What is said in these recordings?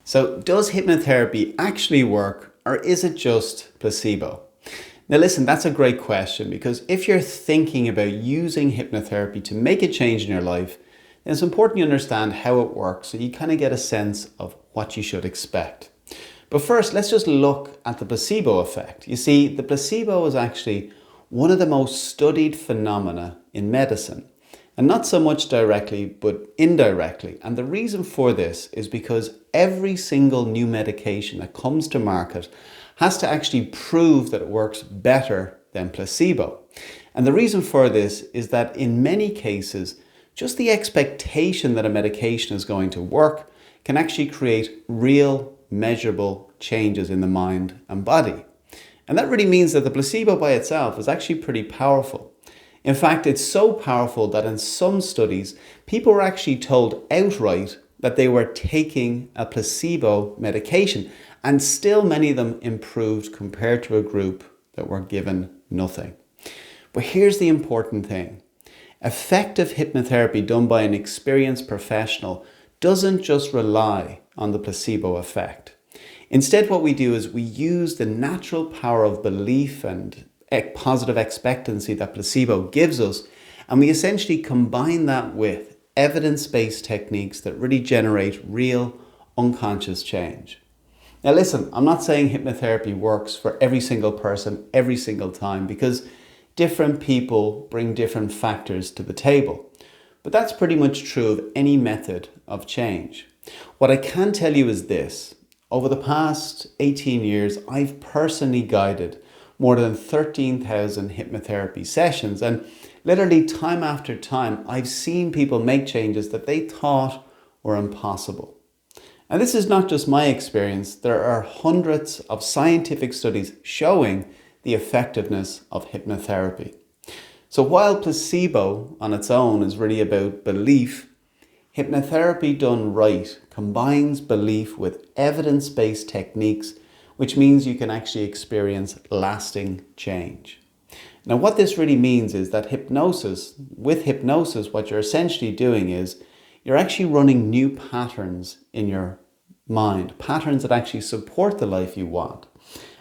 So does hypnotherapy actually work, or is it just placebo? Now listen, that's a great question, because if you're thinking about using hypnotherapy to make a change in your life, then it's important you understand how it works so you kind of get a sense of what you should expect. But first, let's just look at the placebo effect. You see, the placebo is actually one of the most studied phenomena in medicine. And not so much directly, but indirectly. And the reason for this is because every single new medication that comes to market has to actually prove that it works better than placebo. And the reason for this is that in many cases, just the expectation that a medication is going to work can actually create real, measurable changes in the mind and body. And that really means that the placebo by itself is actually pretty powerful. In fact, it's so powerful that in some studies, people were actually told outright that they were taking a placebo medication, and still many of them improved compared to a group that were given nothing. But here's the important thing. Effective hypnotherapy done by an experienced professional doesn't just rely on the placebo effect. Instead, what we do is we use the natural power of belief and positive expectancy that placebo gives us, and we essentially combine that with evidence-based techniques that really generate real unconscious change. Now listen, I'm not saying hypnotherapy works for every single person every single time, because different people bring different factors to the table. But that's pretty much true of any method of change. What I can tell you is this: over the past 18 years, I've personally guided more than 13,000 hypnotherapy sessions, and literally time after time, I've seen people make changes that they thought were impossible. And this is not just my experience. There are hundreds of scientific studies showing the effectiveness of hypnotherapy. So while placebo on its own is really about belief, hypnotherapy done right combines belief with evidence-based techniques, which means you can actually experience lasting change. Now, what this really means is that with hypnosis, what you're essentially doing is you're actually running new patterns in your mind, patterns that actually support the life you want.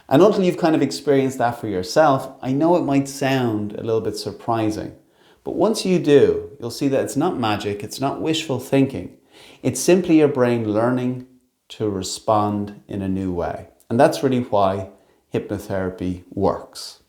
And until you've kind of experienced that for yourself, I know it might sound a little bit surprising, but once you do, you'll see that it's not magic, it's not wishful thinking. It's simply your brain learning to respond in a new way. And that's really why hypnotherapy works.